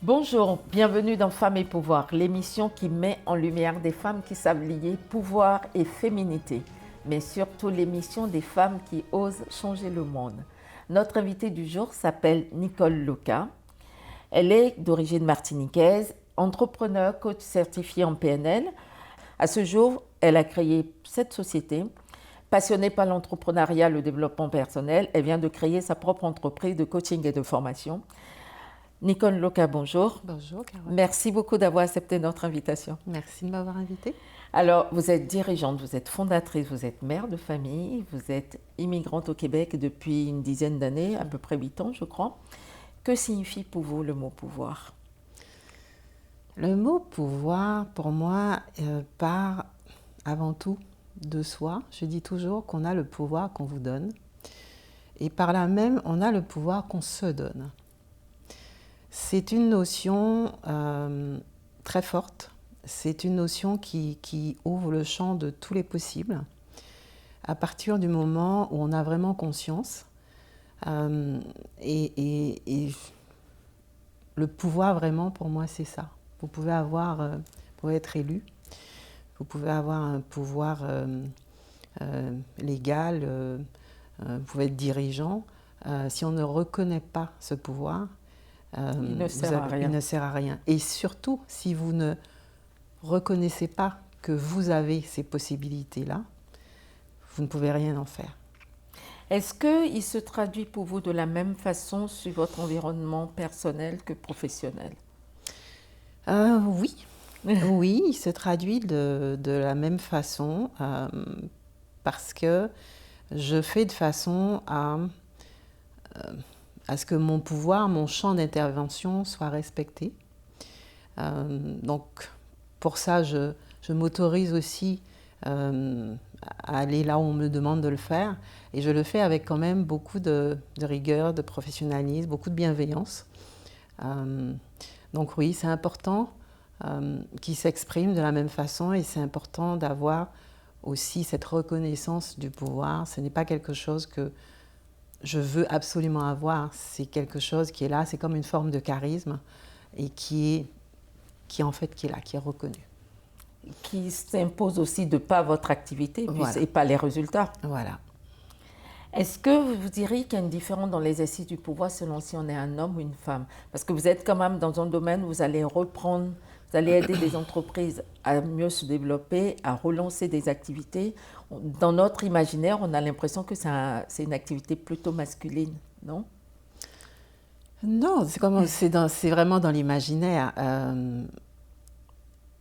Bonjour, bienvenue dans Femmes et Pouvoir, l'émission qui met en lumière des femmes qui savent lier pouvoir et féminité, mais surtout l'émission des femmes qui osent changer le monde. Notre invitée du jour s'appelle Nicole Loca. Elle est d'origine martiniquaise, entrepreneur, coach certifié en PNL. À ce jour, elle a créé cette société. Passionnée par l'entrepreneuriat, le développement personnel, elle vient de créer sa propre entreprise de coaching et de formation. Nicole Loca, bonjour. Bonjour Carole. Merci beaucoup d'avoir accepté notre invitation. Merci de m'avoir invitée. Alors, vous êtes dirigeante, vous êtes fondatrice, vous êtes mère de famille, vous êtes immigrante au Québec depuis une dizaine d'années, à peu près 8 ans je crois. Que signifie pour vous le mot pouvoir ? Le mot pouvoir, pour moi, part avant tout de soi. Je dis toujours qu'on a le pouvoir qu'on vous donne. Et par là même, on a le pouvoir qu'on se donne. C'est une notion très forte. C'est une notion qui ouvre le champ de tous les possibles. À partir du moment où on a vraiment conscience. Et le pouvoir, vraiment, pour moi, c'est ça. Vous pouvez être élu. Vous pouvez avoir un pouvoir légal. Vous pouvez être dirigeant. Si on ne reconnaît pas ce pouvoir, il ne sert à rien. Et surtout, si vous ne reconnaissez pas que vous avez ces possibilités-là, vous ne pouvez rien en faire. Est-ce qu'il se traduit pour vous de la même façon sur votre environnement personnel que professionnel ? Oui. Oui, il se traduit de la même façon parce que je fais de façon à ce que mon pouvoir, mon champ d'intervention soit respecté. Donc, pour ça, je m'autorise aussi à aller là où on me demande de le faire. Et je le fais avec quand même beaucoup de rigueur, de professionnalisme, beaucoup de bienveillance. Donc oui, c'est important qu'ils s'expriment de la même façon et c'est important d'avoir aussi cette reconnaissance du pouvoir. Ce n'est pas quelque chose que je veux absolument avoir, c'est quelque chose qui est là, c'est comme une forme de charisme et qui est là, qui est reconnu. Qui s'impose aussi de pas votre activité Voilà. Et pas les résultats. Voilà. Est-ce que vous diriez qu'il y a une différence dans l'exercice du pouvoir selon si on est un homme ou une femme ? Parce que vous êtes quand même dans un domaine où vous allez aider les entreprises à mieux se développer, à relancer des activités. Dans notre imaginaire, on a l'impression que c'est une activité plutôt masculine, non ? Non, c'est vraiment dans l'imaginaire.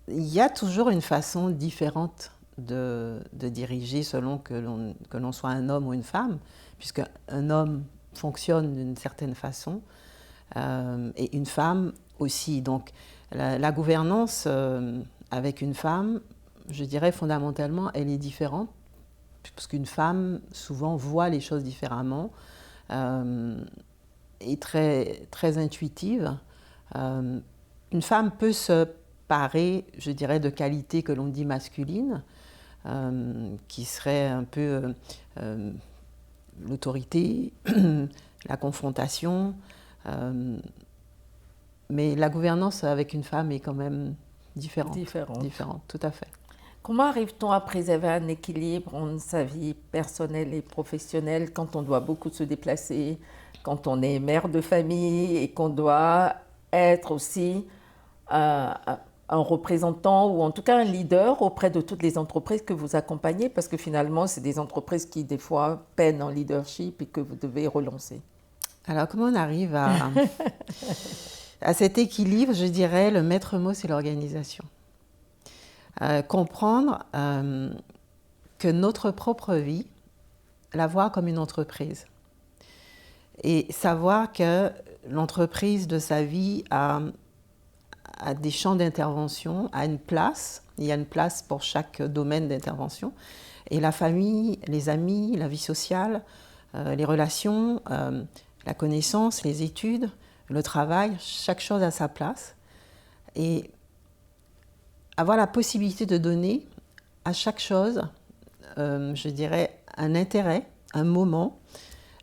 Il y a toujours une façon différente de diriger selon que l'on soit un homme ou une femme, puisque un homme fonctionne d'une certaine façon et une femme aussi. Donc la gouvernance avec une femme, je dirais fondamentalement, elle est différente, parce qu'une femme souvent voit les choses différemment, est très, très intuitive. Une femme peut se parer, je dirais, de qualités que l'on dit masculines, qui seraient un peu l'autorité, la confrontation. Mais la gouvernance avec une femme est quand même différente. Différente, tout à fait. Comment arrive-t-on à préserver un équilibre entre sa vie personnelle et professionnelle quand on doit beaucoup se déplacer, quand on est mère de famille et qu'on doit être aussi un représentant ou en tout cas un leader auprès de toutes les entreprises que vous accompagnez, parce que finalement, c'est des entreprises qui, des fois, peinent en leadership et que vous devez relancer. Alors, comment on arrive à cet équilibre ? Je dirais, le maître mot, c'est l'organisation. Comprendre que notre propre vie, la voir comme une entreprise. Et savoir que l'entreprise de sa vie a des champs d'intervention, a une place. Il y a une place pour chaque domaine d'intervention. Et la famille, les amis, la vie sociale, les relations, la connaissance, les études, le travail, chaque chose a sa place. Et avoir la possibilité de donner à chaque chose, je dirais, un intérêt, un moment,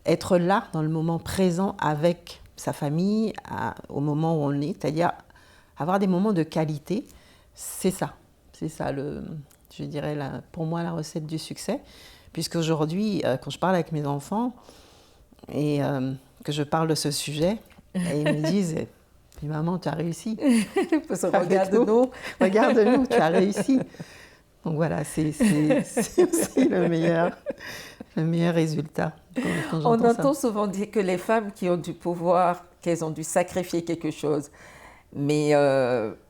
être là dans le moment présent avec sa famille au moment où on est, c'est-à-dire avoir des moments de qualité, c'est ça. C'est ça, je dirais, pour moi, la recette du succès. Puisqu'aujourd'hui, quand je parle avec mes enfants et que je parle de ce sujet, et ils me disent « Mais maman, tu as réussi. Regarde-nous. Regarde-nous, tu as réussi. » Donc voilà, c'est aussi le meilleur résultat. Quand On entend ça. souvent dire que les femmes qui ont du pouvoir, qu'elles ont dû sacrifier quelque chose. Mais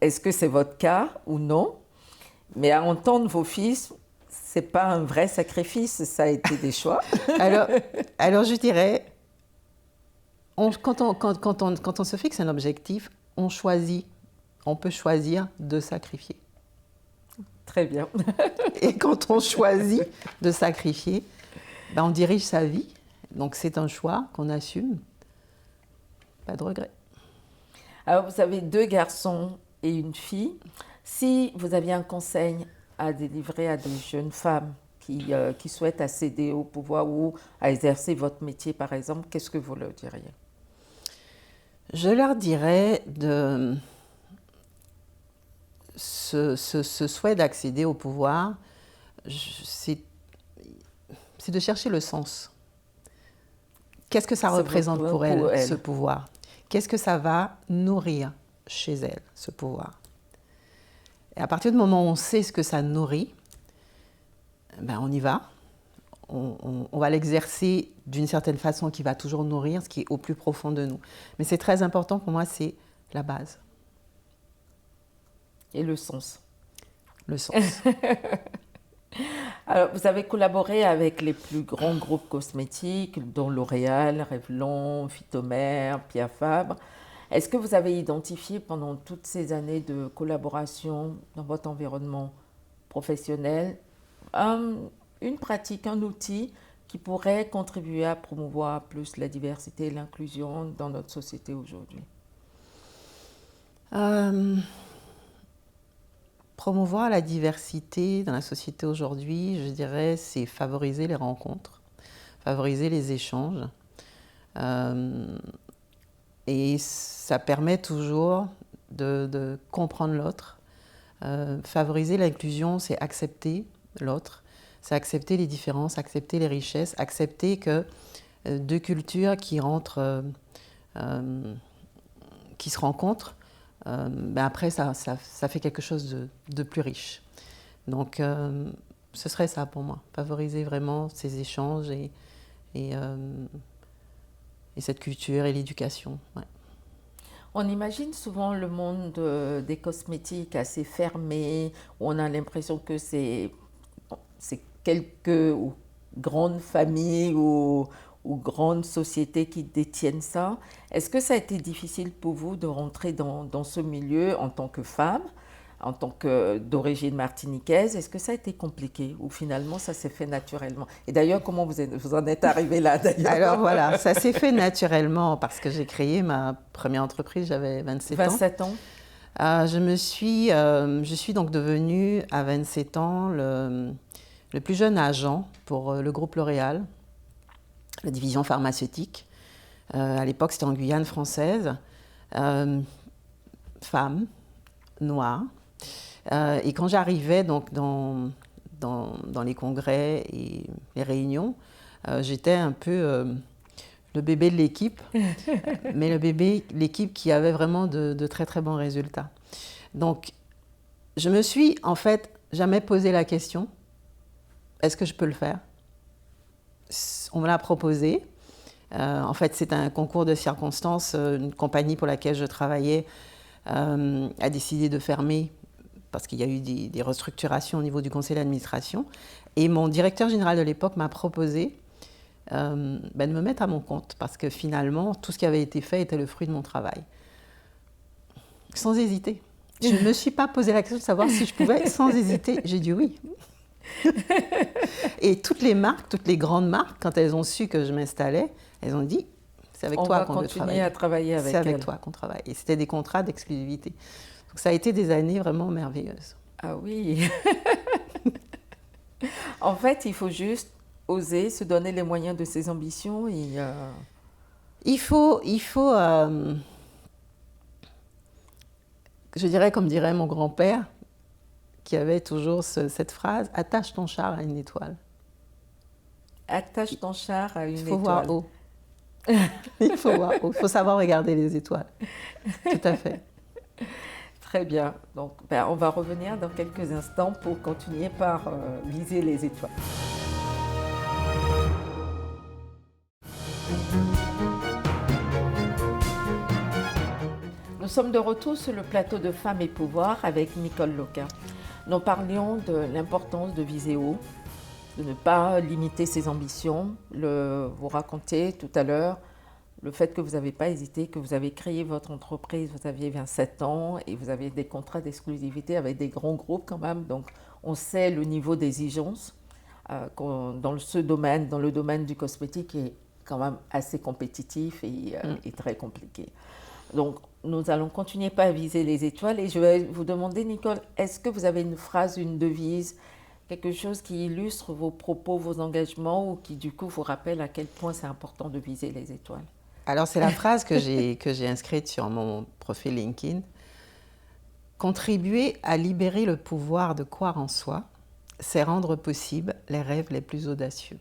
est-ce que c'est votre cas ou non? Mais à entendre vos fils, c'est pas un vrai sacrifice, ça a été des choix. alors je dirais, quand on se fixe un objectif, on peut choisir de sacrifier. Très bien. Et quand on choisit de sacrifier, ben on dirige sa vie. Donc c'est un choix qu'on assume. Pas de regret. Alors vous avez 2 garçons et une fille. Si vous aviez un conseil à délivrer à des jeunes femmes qui souhaitent accéder au pouvoir ou à exercer votre métier par exemple, qu'est-ce que vous leur diriez? Je leur dirais ce souhait d'accéder au pouvoir, c'est de chercher le sens. Qu'est-ce que ça représente pour elle, ce pouvoir? Qu'est-ce que ça va nourrir chez elle, ce pouvoir? Et à partir du moment où on sait ce que ça nourrit, ben on y va. On va l'exercer d'une certaine façon qui va toujours nourrir ce qui est au plus profond de nous. Mais c'est très important pour moi, c'est la base. Et le sens. Le sens. Alors, vous avez collaboré avec les plus grands groupes cosmétiques, dont L'Oréal, Revlon, Phytomère, Pierre Fabre. Est-ce que vous avez identifié pendant toutes ces années de collaboration dans votre environnement professionnel une pratique, un outil qui pourrait contribuer à promouvoir plus la diversité et l'inclusion dans notre société aujourd'hui? Promouvoir la diversité dans la société aujourd'hui, je dirais, c'est favoriser les rencontres, favoriser les échanges. Et ça permet toujours de comprendre l'autre. Favoriser l'inclusion, c'est accepter l'autre, c'est accepter les différences, accepter les richesses, accepter que 2 cultures qui se rencontrent, ben après ça fait quelque chose de plus riche. Donc ce serait ça pour moi, favoriser vraiment ces échanges et cette culture et l'éducation. Ouais. On imagine souvent le monde des cosmétiques assez fermé, où on a l'impression que c'est quelques grandes familles ou grandes sociétés qui détiennent ça. Est-ce que ça a été difficile pour vous de rentrer dans ce milieu en tant que femme, en tant que d'origine martiniquaise? Est-ce que ça a été compliqué ou finalement ça s'est fait naturellement? Et d'ailleurs, comment vous en êtes arrivée là d'ailleurs? Alors voilà, ça s'est fait naturellement parce que j'ai créé ma première entreprise, j'avais 27 ans. 27 ans. Je suis donc devenue à 27 ans le plus jeune agent pour le groupe L'Oréal, la division pharmaceutique. À l'époque, c'était en Guyane française. Femme, noire. Et quand j'arrivais donc dans les congrès et les réunions, j'étais un peu le bébé de l'équipe, mais l'équipe qui avait vraiment de très très bons résultats. Donc, je me suis en fait jamais posé la question, est-ce que je peux le faire? On me l'a proposé. En fait, c'est un concours de circonstances. Une compagnie pour laquelle je travaillais a décidé de fermer parce qu'il y a eu des restructurations au niveau du conseil d'administration. Et mon directeur général de l'époque m'a proposé de me mettre à mon compte parce que finalement, tout ce qui avait été fait était le fruit de mon travail. Sans hésiter. Je ne me suis pas posé la question de savoir si je pouvais, sans hésiter. J'ai dit oui. Et toutes les grandes marques, quand elles ont su que je m'installais, elles ont dit, c'est avec toi qu'on veut travailler. On va continuer à travailler avec elle. C'est avec toi qu'on travaille. Et c'était des contrats d'exclusivité. Donc ça a été des années vraiment merveilleuses. Ah oui. En fait, il faut juste oser se donner les moyens de ses ambitions et Il faut je dirais, comme dirait mon grand-père, qui avait toujours cette phrase, attache ton char à une étoile. Attache ton char à une Il faut étoile. voir haut. Il faut voir haut. Il faut savoir regarder les étoiles. Tout à fait. Très bien. Donc, on va revenir dans quelques instants pour continuer par viser les étoiles. Nous sommes de retour sur le plateau de Femmes et Pouvoir avec Nicole Loca. Nous parlions de l'importance de viser haut, de ne pas limiter ses ambitions. Vous racontez tout à l'heure le fait que vous n'avez pas hésité, que vous avez créé votre entreprise, vous aviez 27 ans et vous avez des contrats d'exclusivité avec des grands groupes quand même. Donc on sait le niveau d'exigence dans ce domaine, dans le domaine du cosmétique, est quand même assez compétitif et très compliqué. Donc nous allons continuer par viser les étoiles et je vais vous demander, Nicole, est-ce que vous avez une phrase, une devise, quelque chose qui illustre vos propos, vos engagements ou qui du coup vous rappelle à quel point c'est important de viser les étoiles? Alors c'est la phrase que j'ai inscrite sur mon profil LinkedIn. Contribuer à libérer le pouvoir de croire en soi, c'est rendre possible les rêves les plus audacieux.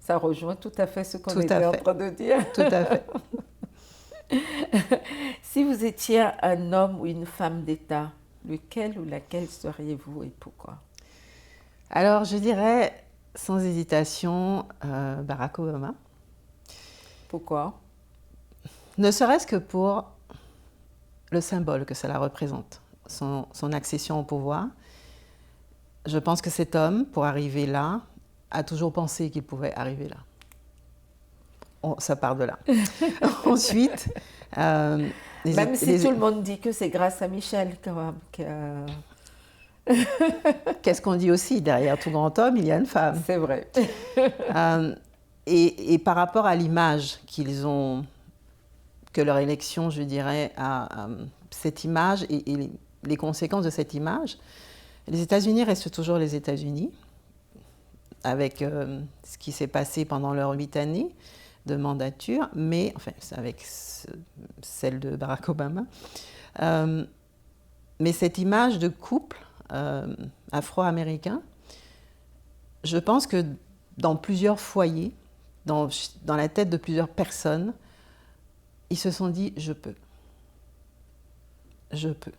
Ça rejoint tout à fait ce qu'on était en train de dire. Tout à fait. Si vous étiez un homme ou une femme d'État, lequel ou laquelle seriez-vous et pourquoi? Alors je dirais sans hésitation Barack Obama. Pourquoi? Ne serait-ce que pour le symbole que cela représente, son accession au pouvoir. Je pense que cet homme, pour arriver là, a toujours pensé qu'il pouvait arriver là. Ça part de là. Ensuite, même si tout le monde dit que c'est grâce à Michel quand même. Qu'est-ce qu'on dit aussi? Derrière tout grand homme, il y a une femme. C'est vrai. Et par rapport à l'image qu'ils ont, que leur élection, je dirais, a cette image et les conséquences de cette image, les États-Unis restent toujours les États-Unis, avec ce qui s'est passé pendant leurs 8 années de mandature, mais enfin, avec celle de Barack Obama. Mais cette image de couple afro-américain, je pense que dans plusieurs foyers, dans la tête de plusieurs personnes, ils se sont dit « je peux ». Je peux.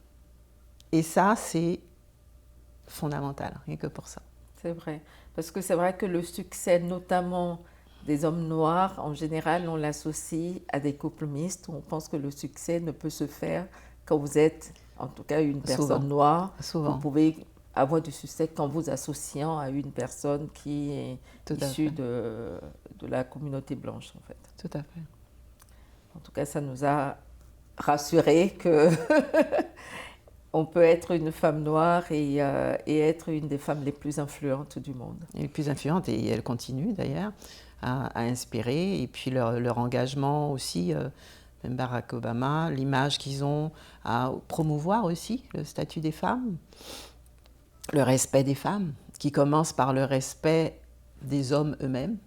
Et ça, c'est fondamental, rien que pour ça. C'est vrai. Parce que c'est vrai que le succès, notamment des hommes noirs, en général, on l'associe à des couples mixtes. On pense que le succès ne peut se faire quand vous êtes, en tout cas, une personne noire. Souvent. Vous pouvez avoir du succès qu'en vous associant à une personne qui est issue de la communauté blanche, en fait. Tout à fait. En tout cas, ça nous a rassurés que on peut être une femme noire et être une des femmes les plus influentes du monde. Et les plus influentes, et elles continuent d'ailleurs à inspirer. Et puis leur engagement aussi, même Barack Obama, l'image qu'ils ont à promouvoir aussi, le statut des femmes, le respect des femmes, qui commence par le respect des hommes eux-mêmes.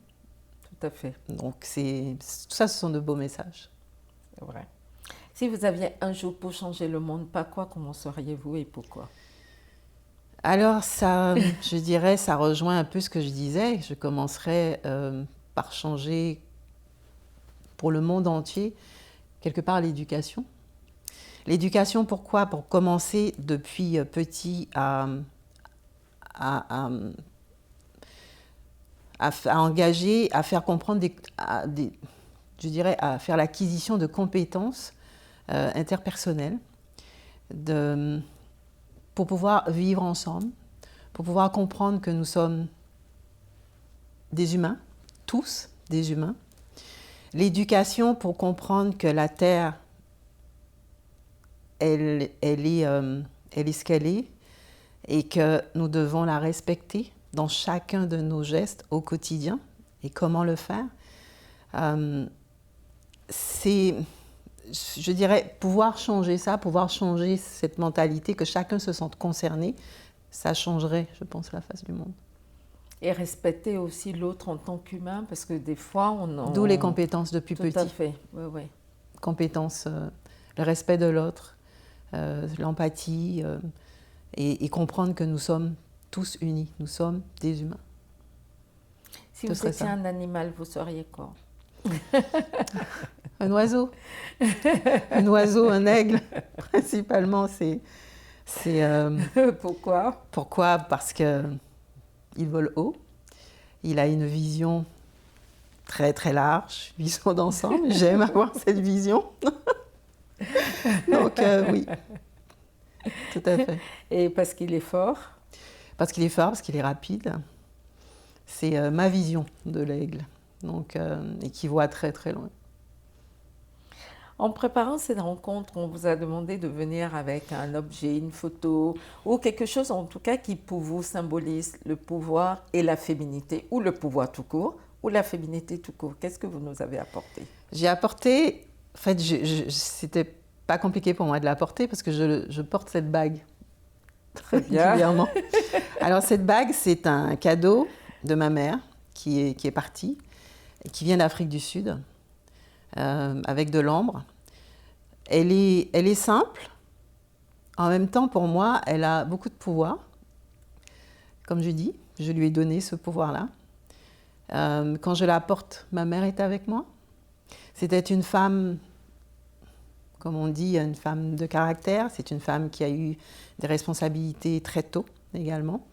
Tout à fait. Donc tout ça, ce sont de beaux messages. C'est vrai. Si vous aviez un jour pour changer le monde, par quoi commenceriez-vous et pourquoi? Alors ça, je dirais, ça rejoint un peu ce que je disais. Je commencerais par changer pour le monde entier, quelque part, l'éducation. L'éducation, pourquoi? Pour commencer depuis petit à engager, à faire comprendre, je dirais, à faire l'acquisition de compétences interpersonnelles pour pouvoir vivre ensemble, pour pouvoir comprendre que nous sommes des humains, tous des humains. L'éducation pour comprendre que la Terre, elle est ce qu'elle est et que nous devons la respecter dans chacun de nos gestes au quotidien. Et comment le faire? C'est, je dirais, pouvoir changer ça, pouvoir changer cette mentalité, que chacun se sente concerné, ça changerait, je pense, la face du monde. Et respecter aussi l'autre en tant qu'humain, parce que des fois, D'où les compétences depuis Tout petit. à fait, oui, oui. Compétences, le respect de l'autre, l'empathie, et comprendre que nous sommes tous unis, nous sommes des humains. Si Ce vous serait étiez ça. un animal, vous seriez quoi? Un oiseau. Un oiseau, un aigle, principalement, c'est Pourquoi? pourquoi? Parce qu'il vole haut, il a une vision très très large, vision d'ensemble. J'aime avoir cette vision. Donc oui, tout à fait. Et parce qu'il est fort? Parce qu'il est fort, parce qu'il est rapide. C'est ma vision de l'aigle, donc, et qui voit très très loin. En préparant cette rencontre, on vous a demandé de venir avec un objet, une photo ou quelque chose en tout cas qui pour vous symbolise le pouvoir et la féminité, ou le pouvoir tout court, ou la féminité tout court. Qu'est-ce que vous nous avez apporté? J'ai apporté, en fait, c'était pas compliqué pour moi de l'apporter parce que je porte cette bague Très bien. régulièrement. Alors cette bague, c'est un cadeau de ma mère qui est partie, qui vient d'Afrique du Sud, avec de l'ambre. Elle est simple. En même temps, pour moi, elle a beaucoup de pouvoir. Comme je dis, je lui ai donné ce pouvoir-là. Quand je la porte, ma mère est avec moi. C'était une femme, comme on dit, une femme de caractère. C'est une femme qui a eu des responsabilités très tôt également,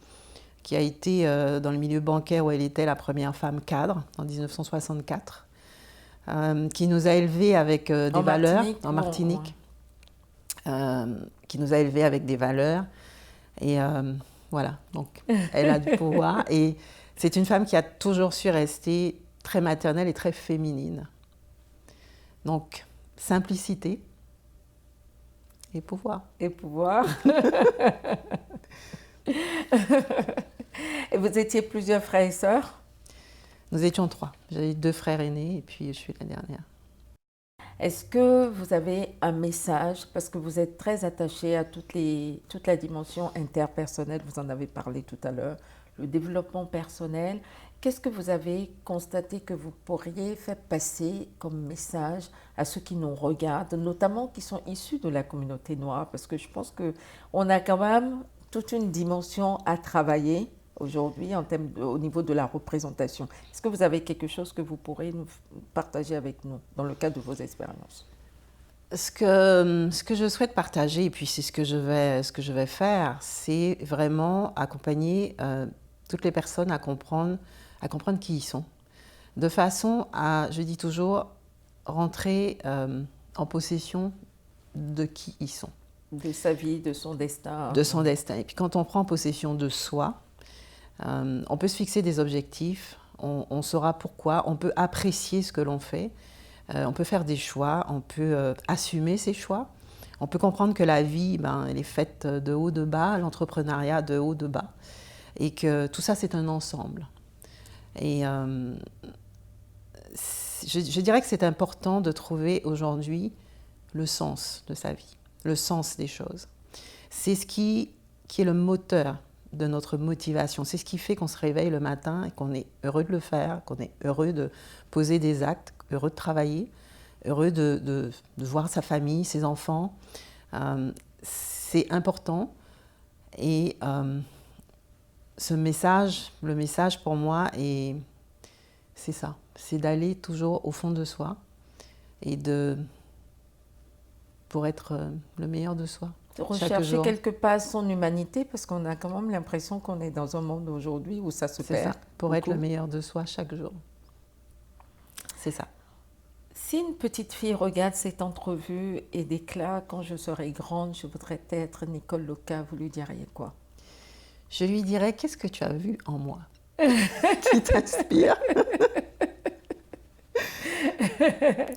qui a été dans le milieu bancaire où elle était la première femme cadre en 1964, qui nous a élevés avec des valeurs en Martinique, qui nous a élevés avec des valeurs. Et voilà, donc elle a du pouvoir. Et c'est une femme qui a toujours su rester très maternelle et très féminine. Donc, simplicité et pouvoir. Et pouvoir. Et vous étiez plusieurs frères et sœurs? Nous étions 3. J'avais 2 frères aînés et puis je suis la dernière. Est-ce que vous avez un message, parce que vous êtes très attaché à toute la dimension interpersonnelle, vous en avez parlé tout à l'heure, le développement personnel. Qu'est-ce que vous avez constaté que vous pourriez faire passer comme message à ceux qui nous regardent, notamment qui sont issus de la communauté noire? Parce que je pense qu'on a quand même toute une dimension à travailler aujourd'hui au niveau de la représentation. Est-ce que vous avez quelque chose que vous pourrez nous partager avec nous dans le cadre de vos expériences? Ce que je souhaite partager, et puis c'est ce que je vais faire, c'est vraiment accompagner toutes les personnes à comprendre qui ils sont, de façon à, je dis toujours, rentrer en possession de qui ils sont. De sa vie, de son destin. De son destin. Et puis quand on prend possession de soi, on peut se fixer des objectifs, on saura pourquoi, on peut apprécier ce que l'on fait, on peut faire des choix, on peut assumer ses choix, on peut comprendre que la vie, elle est faite de haut, de bas, l'entrepreneuriat de haut, de bas, et que tout ça c'est un ensemble. Et je dirais que c'est important de trouver aujourd'hui le sens de sa vie, le sens des choses. C'est ce qui est le moteur de notre motivation. C'est ce qui fait qu'on se réveille le matin et qu'on est heureux de le faire, qu'on est heureux de poser des actes, heureux de travailler, heureux de voir sa famille, ses enfants. C'est important. Et le message pour moi, c'est ça. C'est d'aller toujours au fond de soi et pour être le meilleur de soi. Rechercher quelque part son humanité, parce qu'on a quand même l'impression qu'on est dans un monde aujourd'hui où ça se perd. C'est ça, pour être le meilleur de soi chaque jour. C'est ça. Si une petite fille regarde cette entrevue et déclare « Quand je serai grande, je voudrais être Nicole Loca », vous lui diriez quoi? Je lui dirais « Qu'est-ce que tu as vu en moi qui t'inspire ?»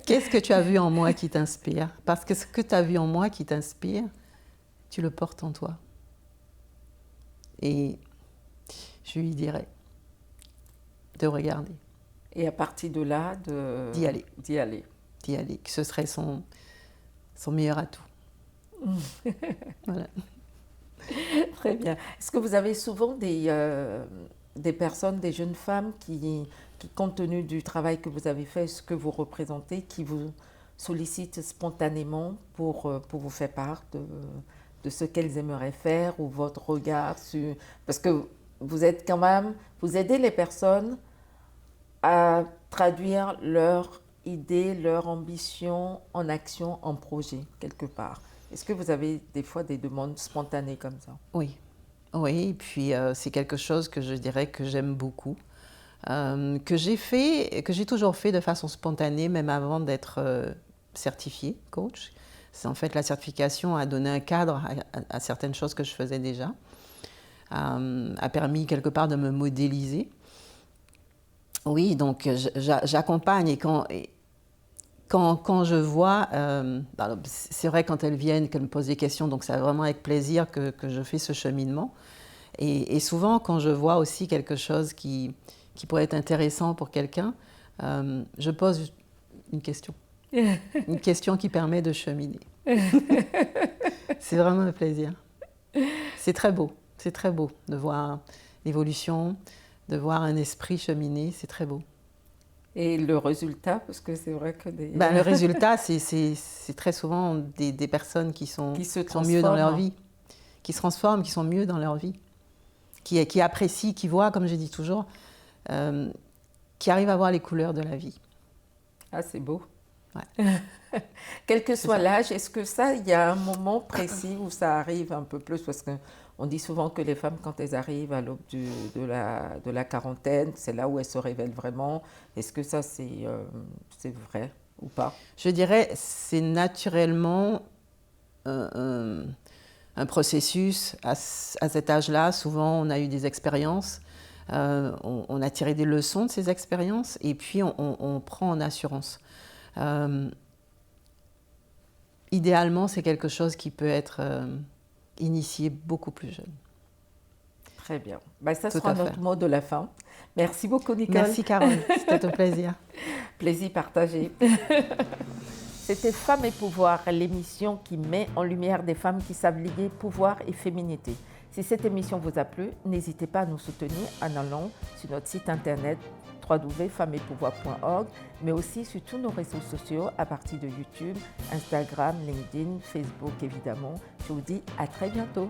Qu'est-ce que tu as vu en moi qui t'inspire? Parce que ce que tu as vu en moi qui t'inspire, tu le portes en toi. Et je lui dirais de regarder. Et à partir de là, d'y aller. D'y aller. D'y aller, que ce serait son meilleur atout. Voilà. Très bien. Est-ce que vous avez souvent des des personnes, des jeunes femmes qui, compte tenu du travail que vous avez fait, ce que vous représentez, qui vous sollicitent spontanément pour vous faire part de ce qu'elles aimeraient faire ou votre regard sur... Parce que vous êtes quand même, vous aidez les personnes à traduire leur idée, leur ambition en action, en projet, quelque part. Est-ce que vous avez des fois des demandes spontanées comme ça? Oui, oui, et puis c'est quelque chose que je dirais que j'aime beaucoup, que j'ai toujours fait de façon spontanée, même avant d'être certifiée coach. C'est en fait la certification a donné un cadre à certaines choses que je faisais déjà, a permis quelque part de me modéliser. Oui, donc j'accompagne et quand je vois, c'est vrai quand elles viennent, qu'elles me posent des questions, donc c'est vraiment avec plaisir que je fais ce cheminement. Et souvent quand je vois aussi quelque chose qui pourrait être intéressant pour quelqu'un, je pose une question. Une question qui permet de cheminer. C'est vraiment un plaisir. C'est très beau de voir l'évolution, de voir un esprit cheminer, c'est très beau. Et le résultat, parce que c'est vrai que le résultat, c'est très souvent des personnes qui sont mieux dans leur vie, qui se transforment, qui sont mieux dans leur vie, qui apprécient, qui voient, comme je dis toujours, qui arrivent à voir les couleurs de la vie. Ah, c'est beau. Ouais. Quel que soit l'âge, est-ce que ça, il y a un moment précis où ça arrive un peu plus? Parce qu'on dit souvent que les femmes, quand elles arrivent à l'aube de la quarantaine, c'est là où elles se révèlent vraiment. Est-ce que ça, c'est vrai ou pas? Je dirais c'est naturellement un processus. À cet âge-là, souvent, on a eu des expériences. On a tiré des leçons de ces expériences et puis on prend en assurance. Idéalement, c'est quelque chose qui peut être initié beaucoup plus jeune. Très bien. Ça sera notre mot de la fin. Merci beaucoup, Nicole. Merci, Carole. C'était un plaisir. Plaisir partagé. C'était Femmes et Pouvoir, l'émission qui met en lumière des femmes qui savent lier pouvoir et féminité. Si cette émission vous a plu, n'hésitez pas à nous soutenir en allant sur notre site internet www.femmesetpouvoir.org, mais aussi sur tous nos réseaux sociaux à partir de YouTube, Instagram, LinkedIn, Facebook évidemment. Je vous dis à très bientôt.